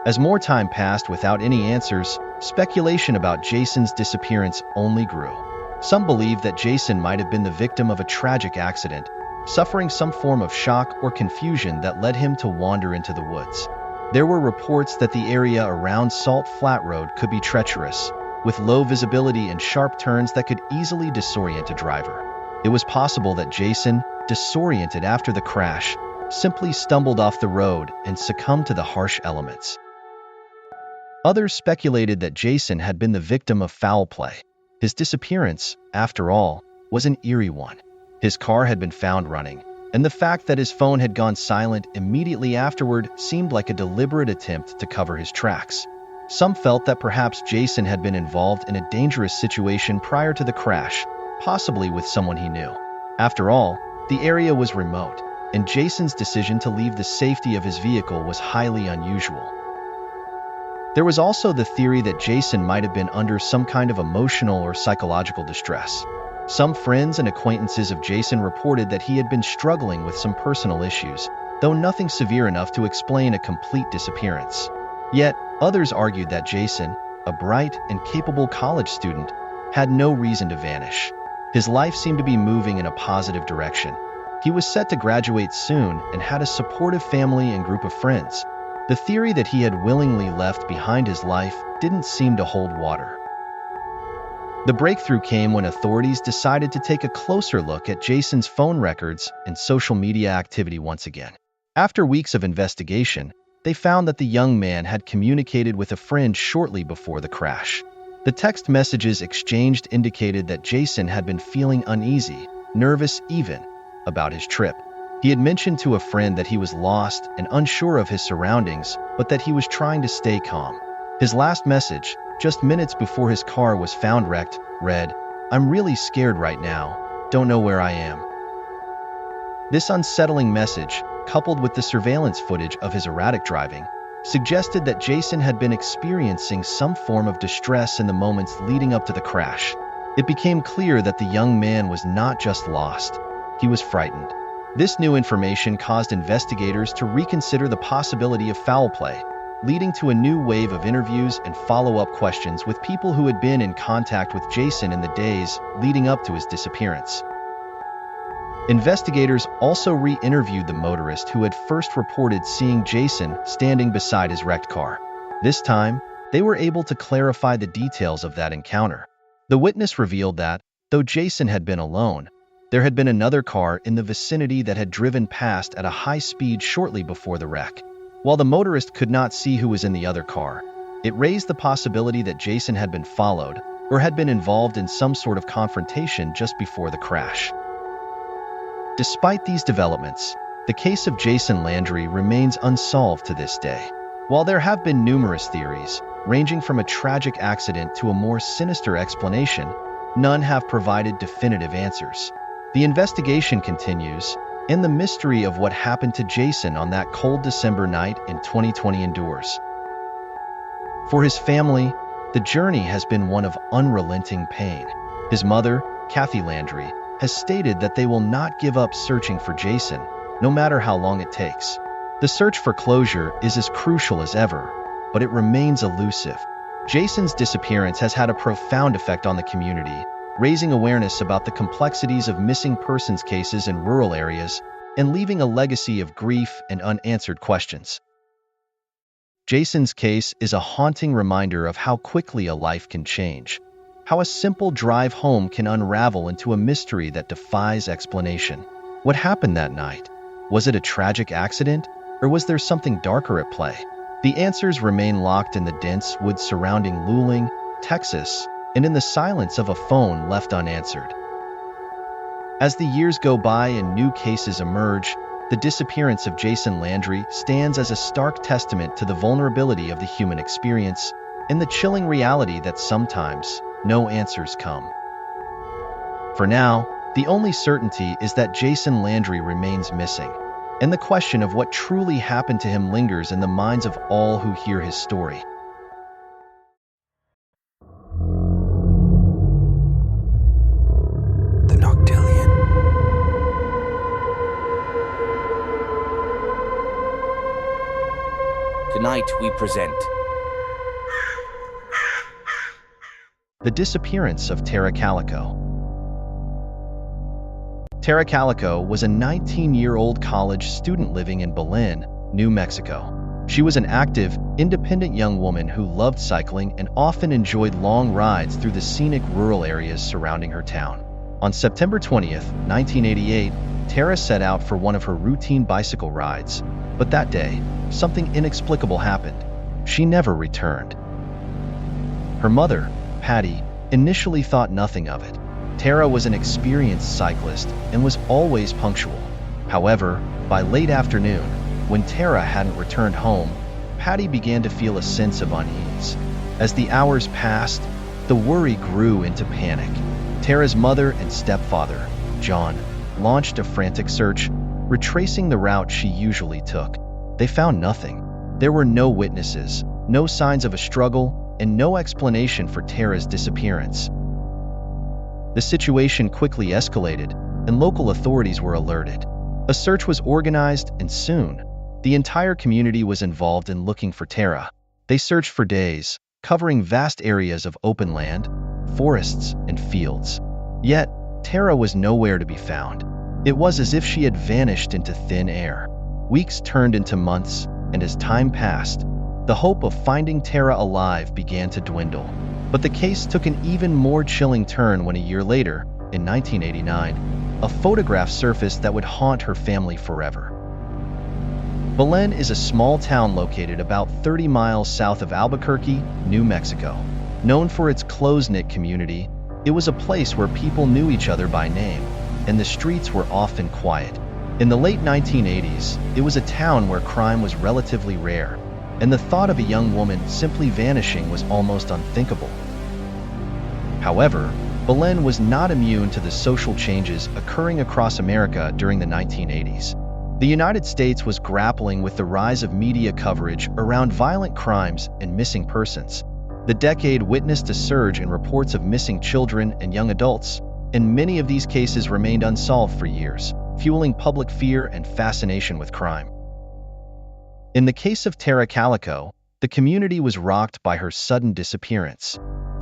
As more time passed without any answers, speculation about Jason's disappearance only grew. Some believed that Jason might have been the victim of a tragic accident, suffering some form of shock or confusion that led him to wander into the woods. There were reports that the area around Salt Flat Road could be treacherous, with low visibility and sharp turns that could easily disorient a driver. It was possible that Jason, disoriented after the crash, simply stumbled off the road and succumbed to the harsh elements. Others speculated that Jason had been the victim of foul play. His disappearance, after all, was an eerie one. His car had been found running, and the fact that his phone had gone silent immediately afterward seemed like a deliberate attempt to cover his tracks. Some felt that perhaps Jason had been involved in a dangerous situation prior to the crash, possibly with someone he knew. After all, the area was remote, and Jason's decision to leave the safety of his vehicle was highly unusual. There was also the theory that Jason might have been under some kind of emotional or psychological distress. Some friends and acquaintances of Jason reported that he had been struggling with some personal issues, though nothing severe enough to explain a complete disappearance. Yet, others argued that Jason, a bright and capable college student, had no reason to vanish. His life seemed to be moving in a positive direction. He was set to graduate soon and had a supportive family and group of friends. The theory that he had willingly left behind his life didn't seem to hold water. The breakthrough came when authorities decided to take a closer look at Jason's phone records and social media activity once again. After weeks of investigation, they found that the young man had communicated with a friend shortly before the crash. The text messages exchanged indicated that Jason had been feeling uneasy, nervous even, about his trip. He had mentioned to a friend that he was lost and unsure of his surroundings, but that he was trying to stay calm. His last message, just minutes before his car was found wrecked, read, "I'm really scared right now, don't know where I am." This unsettling message, coupled with the surveillance footage of his erratic driving, suggested that Jason had been experiencing some form of distress in the moments leading up to the crash. It became clear that the young man was not just lost, he was frightened. This new information caused investigators to reconsider the possibility of foul play, leading to a new wave of interviews and follow-up questions with people who had been in contact with Jason in the days leading up to his disappearance. Investigators also re-interviewed the motorist who had first reported seeing Jason standing beside his wrecked car. This time, they were able to clarify the details of that encounter. The witness revealed that, though Jason had been alone, there had been another car in the vicinity that had driven past at a high speed shortly before the wreck. While the motorist could not see who was in the other car, it raised the possibility that Jason had been followed or had been involved in some sort of confrontation just before the crash. Despite these developments, the case of Jason Landry remains unsolved to this day. While there have been numerous theories, ranging from a tragic accident to a more sinister explanation, none have provided definitive answers. The investigation continues, and the mystery of what happened to Jason on that cold December night in 2020 endures. For his family, the journey has been one of unrelenting pain. His mother, Kathy Landry, has stated that they will not give up searching for Jason, no matter how long it takes. The search for closure is as crucial as ever, but it remains elusive. Jason's disappearance has had a profound effect on the community, raising awareness about the complexities of missing persons cases in rural areas and leaving a legacy of grief and unanswered questions. Jason's case is a haunting reminder of how quickly a life can change, how a simple drive home can unravel into a mystery that defies explanation. What happened that night? Was it a tragic accident, or was there something darker at play? The answers remain locked in the dense woods surrounding Luling, Texas, and in the silence of a phone left unanswered. As the years go by and new cases emerge, the disappearance of Jason Landry stands as a stark testament to the vulnerability of the human experience and the chilling reality that sometimes no answers come. For now, the only certainty is that Jason Landry remains missing, and the question of what truly happened to him lingers in the minds of all who hear his story. The Noctillion. Tonight we present The Disappearance of Tara Calico. Tara Calico was a 19-year-old college student living in Belen, New Mexico. She was an active, independent young woman who loved cycling and often enjoyed long rides through the scenic rural areas surrounding her town. On September 20th, 1988, Tara set out for one of her routine bicycle rides, but that day, something inexplicable happened. She never returned. Her mother, Patty, initially thought nothing of it. Tara was an experienced cyclist and was always punctual. However, by late afternoon, when Tara hadn't returned home, Patty began to feel a sense of unease. As the hours passed, the worry grew into panic. Tara's mother and stepfather, John, launched a frantic search, retracing the route she usually took. They found nothing. There were no witnesses, no signs of a struggle, and no explanation for Tara's disappearance. The situation quickly escalated, and local authorities were alerted. A search was organized, and soon, the entire community was involved in looking for Tara. They searched for days, covering vast areas of open land, forests, and fields. Yet, Tara was nowhere to be found. It was as if she had vanished into thin air. Weeks turned into months, and as time passed, the hope of finding Tara alive began to dwindle. But the case took an even more chilling turn when a year later, in 1989, a photograph surfaced that would haunt her family forever. Belen is a small town located about 30 miles south of Albuquerque, New Mexico. Known for its close-knit community, it was a place where people knew each other by name, and the streets were often quiet. In the late 1980s, it was a town where crime was relatively rare, and the thought of a young woman simply vanishing was almost unthinkable. However, Belen was not immune to the social changes occurring across America during the 1980s. The United States was grappling with the rise of media coverage around violent crimes and missing persons. The decade witnessed a surge in reports of missing children and young adults, and many of these cases remained unsolved for years, fueling public fear and fascination with crime. In the case of Tara Calico, the community was rocked by her sudden disappearance.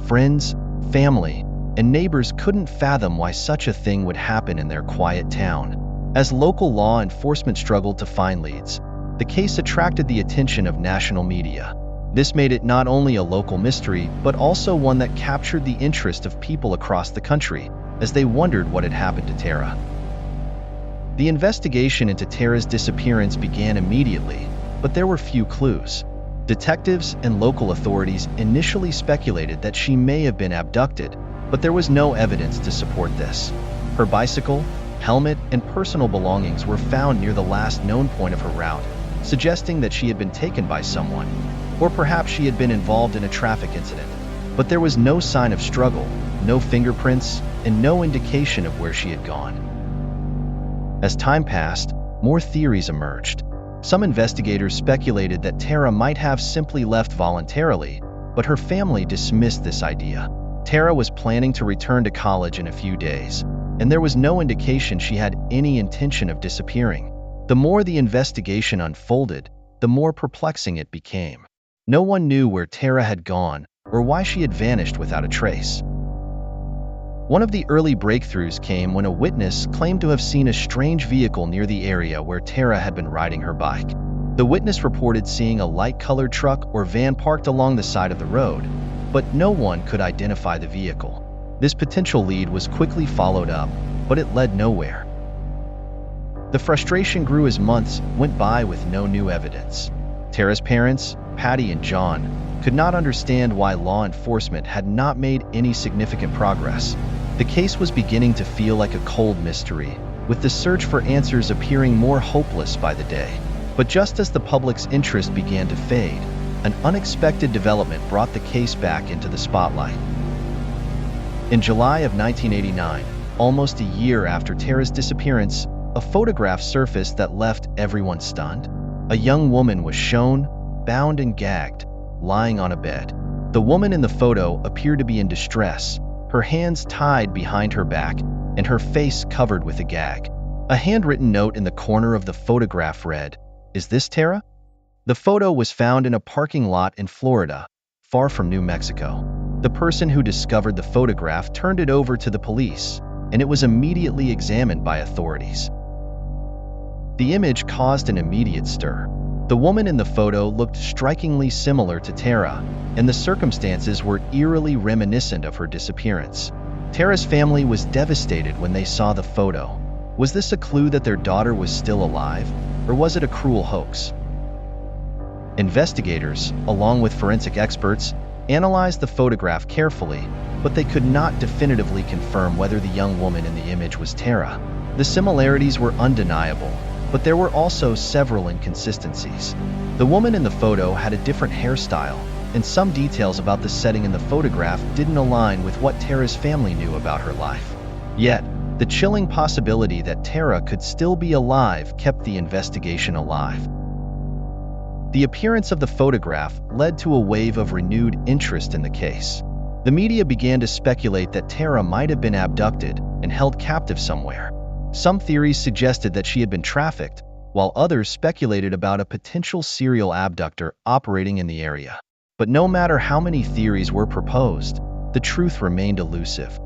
Friends, family, and neighbors couldn't fathom why such a thing would happen in their quiet town. As local law enforcement struggled to find leads, the case attracted the attention of national media. This made it not only a local mystery, but also one that captured the interest of people across the country as they wondered what had happened to Tara. The investigation into Tara's disappearance began immediately, but there were few clues. Detectives and local authorities initially speculated that she may have been abducted, but there was no evidence to support this. Her bicycle, helmet, and personal belongings were found near the last known point of her route, suggesting that she had been taken by someone, or perhaps she had been involved in a traffic incident. But there was no sign of struggle, no fingerprints, and no indication of where she had gone. As time passed, more theories emerged. Some investigators speculated that Tara might have simply left voluntarily, but her family dismissed this idea. Tara was planning to return to college in a few days, and there was no indication she had any intention of disappearing. The more the investigation unfolded, the more perplexing it became. No one knew where Tara had gone, or why she had vanished without a trace. One of the early breakthroughs came when a witness claimed to have seen a strange vehicle near the area where Tara had been riding her bike. The witness reported seeing a light-colored truck or van parked along the side of the road, but no one could identify the vehicle. This potential lead was quickly followed up, but it led nowhere. The frustration grew as months went by with no new evidence. Tara's parents, Patty and John, could not understand why law enforcement had not made any significant progress. The case was beginning to feel like a cold mystery, with the search for answers appearing more hopeless by the day. But just as the public's interest began to fade, an unexpected development brought the case back into the spotlight. In July of 1989, almost a year after Tara's disappearance, a photograph surfaced that left everyone stunned. A young woman was shown, bound and gagged, lying on a bed. The woman in the photo appeared to be in distress, her hands tied behind her back and her face covered with a gag. A handwritten note in the corner of the photograph read, "Is this Tara?" The photo was found in a parking lot in Florida, far from New Mexico. The person who discovered the photograph turned it over to the police, and it was immediately examined by authorities. The image caused an immediate stir. The woman in the photo looked strikingly similar to Tara, and the circumstances were eerily reminiscent of her disappearance. Tara's family was devastated when they saw the photo. Was this a clue that their daughter was still alive, or was it a cruel hoax? Investigators, along with forensic experts, analyzed the photograph carefully, but they could not definitively confirm whether the young woman in the image was Tara. The similarities were undeniable, but there were also several inconsistencies. The woman in the photo had a different hairstyle, and some details about the setting in the photograph didn't align with what Tara's family knew about her life. Yet, the chilling possibility that Tara could still be alive kept the investigation alive. The appearance of the photograph led to a wave of renewed interest in the case. The media began to speculate that Tara might have been abducted and held captive somewhere. Some theories suggested that she had been trafficked, while others speculated about a potential serial abductor operating in the area. But no matter how many theories were proposed, the truth remained elusive.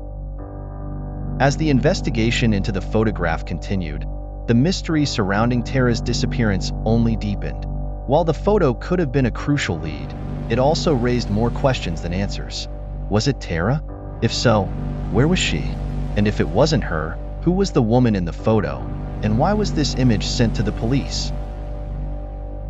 As the investigation into the photograph continued, the mystery surrounding Tara's disappearance only deepened. While the photo could have been a crucial lead, it also raised more questions than answers. Was it Tara? If so, where was she? And if it wasn't her, who was the woman in the photo, and why was this image sent to the police?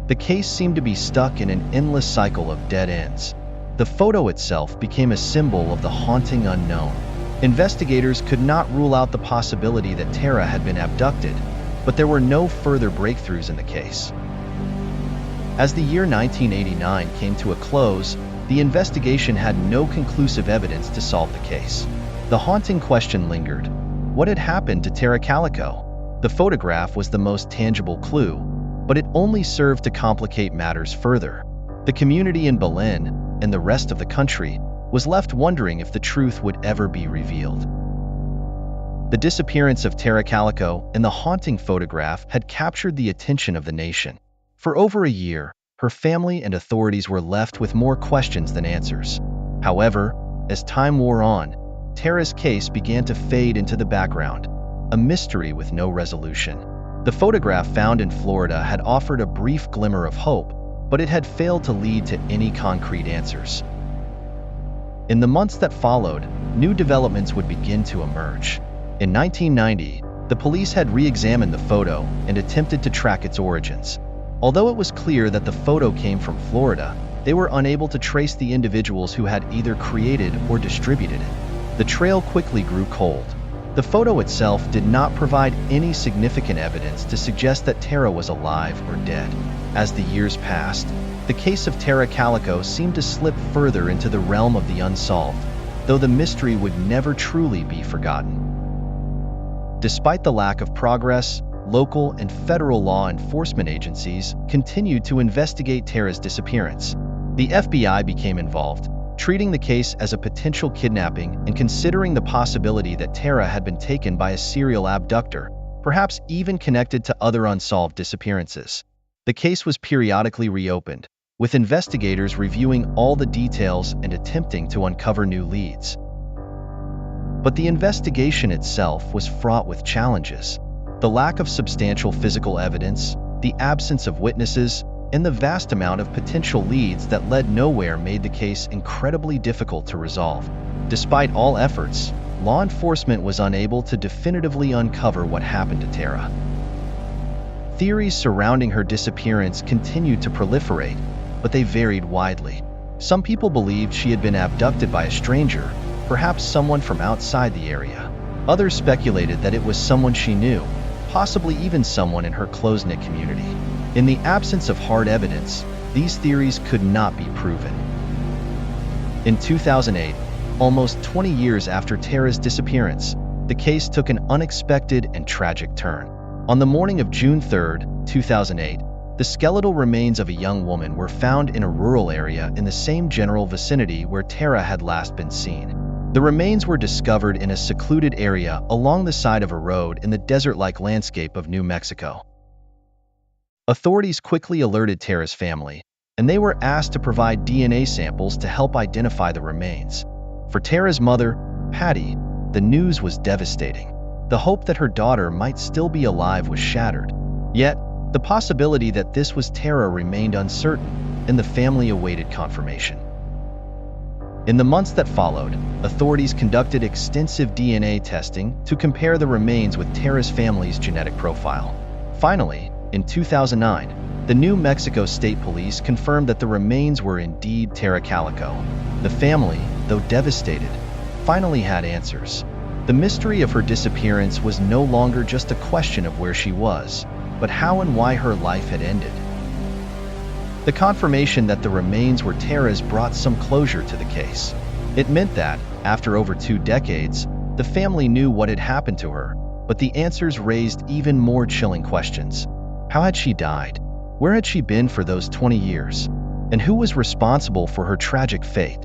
The case seemed to be stuck in an endless cycle of dead ends. The photo itself became a symbol of the haunting unknown. Investigators could not rule out the possibility that Tara had been abducted, but there were no further breakthroughs in the case. As the year 1989 came to a close, the investigation had no conclusive evidence to solve the case. The haunting question lingered. What had happened to Tara Calico? The photograph was the most tangible clue, but it only served to complicate matters further. The community in Berlin, and the rest of the country, was left wondering if the truth would ever be revealed. The disappearance of Tara Calico and the haunting photograph had captured the attention of the nation. For over a year, her family and authorities were left with more questions than answers. However, as time wore on, Tara's case began to fade into the background, a mystery with no resolution. The photograph found in Florida had offered a brief glimmer of hope, but it had failed to lead to any concrete answers. In the months that followed, new developments would begin to emerge. In 1990, the police had re-examined the photo and attempted to track its origins. Although it was clear that the photo came from Florida, they were unable to trace the individuals who had either created or distributed it. The trail quickly grew cold. The photo itself did not provide any significant evidence to suggest that Tara was alive or dead. As the years passed, the case of Tara Calico seemed to slip further into the realm of the unsolved, though the mystery would never truly be forgotten. Despite the lack of progress, local and federal law enforcement agencies continued to investigate Tara's disappearance. The FBI became involved, treating the case as a potential kidnapping and considering the possibility that Tara had been taken by a serial abductor, perhaps even connected to other unsolved disappearances. The case was periodically reopened, with investigators reviewing all the details and attempting to uncover new leads. But the investigation itself was fraught with challenges. The lack of substantial physical evidence, the absence of witnesses, and the vast amount of potential leads that led nowhere made the case incredibly difficult to resolve. Despite all efforts, law enforcement was unable to definitively uncover what happened to Tara. Theories surrounding her disappearance continued to proliferate, but they varied widely. Some people believed she had been abducted by a stranger, perhaps someone from outside the area. Others speculated that it was someone she knew, possibly even someone in her close-knit community. In the absence of hard evidence, these theories could not be proven. In 2008, almost 20 years after Tara's disappearance, the case took an unexpected and tragic turn. On the morning of June 3, 2008, the skeletal remains of a young woman were found in a rural area in the same general vicinity where Tara had last been seen. The remains were discovered in a secluded area along the side of a road in the desert-like landscape of New Mexico. Authorities quickly alerted Tara's family, and they were asked to provide DNA samples to help identify the remains. For Tara's mother, Patty, the news was devastating. The hope that her daughter might still be alive was shattered. Yet, the possibility that this was Tara remained uncertain, and the family awaited confirmation. In the months that followed, authorities conducted extensive DNA testing to compare the remains with Tara's family's genetic profile. Finally, in 2009, the New Mexico State Police confirmed that the remains were indeed Tara Calico. The family, though devastated, finally had answers. The mystery of her disappearance was no longer just a question of where she was, but how and why her life had ended. The confirmation that the remains were Tara's brought some closure to the case. It meant that, after over 2 decades, the family knew what had happened to her, but the answers raised even more chilling questions. How had she died? Where had she been for those 20 years? And who was responsible for her tragic fate?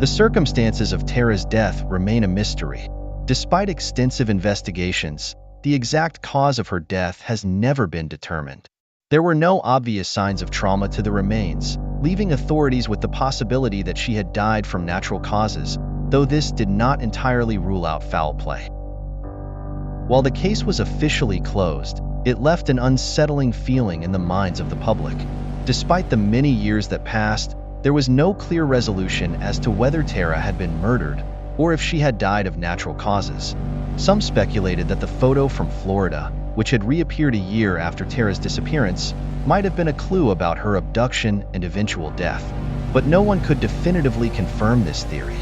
The circumstances of Tara's death remain a mystery. Despite extensive investigations, the exact cause of her death has never been determined. There were no obvious signs of trauma to the remains, leaving authorities with the possibility that she had died from natural causes, though this did not entirely rule out foul play. While the case was officially closed, it left an unsettling feeling in the minds of the public. Despite the many years that passed, there was no clear resolution as to whether Tara had been murdered or if she had died of natural causes. Some speculated that the photo from Florida, which had reappeared a year after Tara's disappearance, might have been a clue about her abduction and eventual death, but no one could definitively confirm this theory.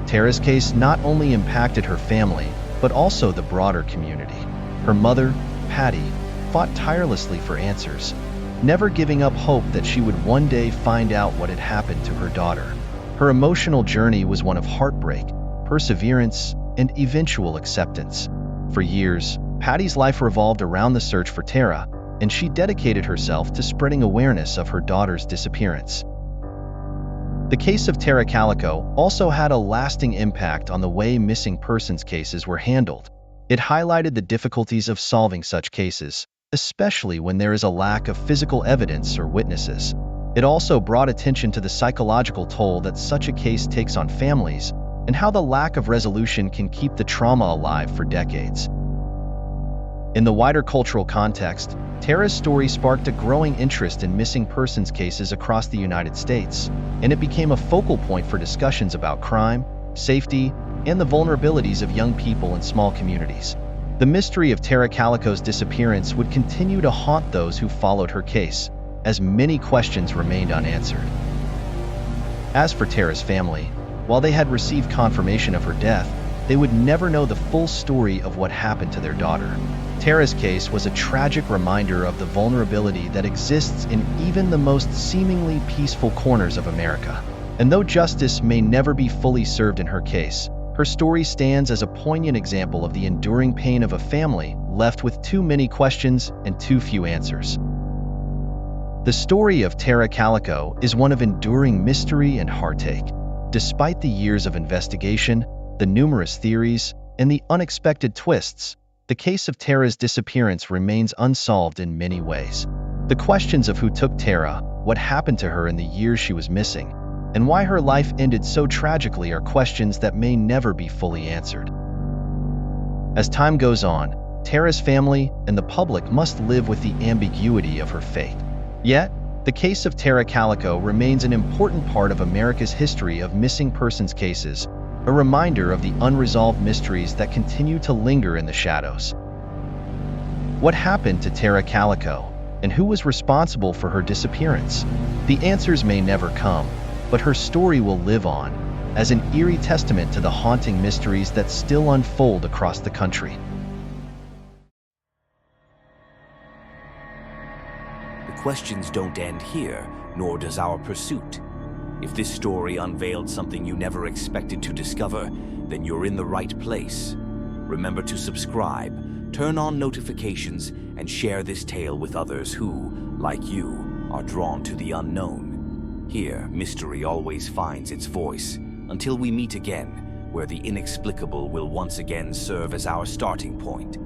Tara's case not only impacted her family, but also the broader community. Her mother, Patty, fought tirelessly for answers, never giving up hope that she would one day find out what had happened to her daughter. Her emotional journey was one of heartbreak, perseverance, and eventual acceptance. For years, Patty's life revolved around the search for Tara, and she dedicated herself to spreading awareness of her daughter's disappearance. The case of Tara Calico also had a lasting impact on the way missing persons cases were handled. It highlighted the difficulties of solving such cases, especially when there is a lack of physical evidence or witnesses. It also brought attention to the psychological toll that such a case takes on families, and how the lack of resolution can keep the trauma alive for decades. In the wider cultural context, Tara's story sparked a growing interest in missing persons cases across the United States, and it became a focal point for discussions about crime, safety, and the vulnerabilities of young people in small communities. The mystery of Tara Calico's disappearance would continue to haunt those who followed her case, as many questions remained unanswered. As for Tara's family, while they had received confirmation of her death, they would never know the full story of what happened to their daughter. Tara's case was a tragic reminder of the vulnerability that exists in even the most seemingly peaceful corners of America. And though justice may never be fully served in her case, her story stands as a poignant example of the enduring pain of a family left with too many questions and too few answers. The story of Tara Calico is one of enduring mystery and heartache. Despite the years of investigation, the numerous theories, and the unexpected twists, the case of Tara's disappearance remains unsolved in many ways. The questions of who took Tara, what happened to her in the years she was missing, and why her life ended so tragically are questions that may never be fully answered. As time goes on, Tara's family and the public must live with the ambiguity of her fate. Yet, the case of Tara Calico remains an important part of America's history of missing persons cases, a reminder of the unresolved mysteries that continue to linger in the shadows. What happened to Tara Calico, and who was responsible for her disappearance? The answers may never come, but her story will live on, as an eerie testament to the haunting mysteries that still unfold across the country. The questions don't end here, nor does our pursuit. If this story unveiled something you never expected to discover, then you're in the right place. Remember to subscribe, turn on notifications, and share this tale with others who, like you, are drawn to the unknown. Here, mystery always finds its voice, until we meet again, where the inexplicable will once again serve as our starting point.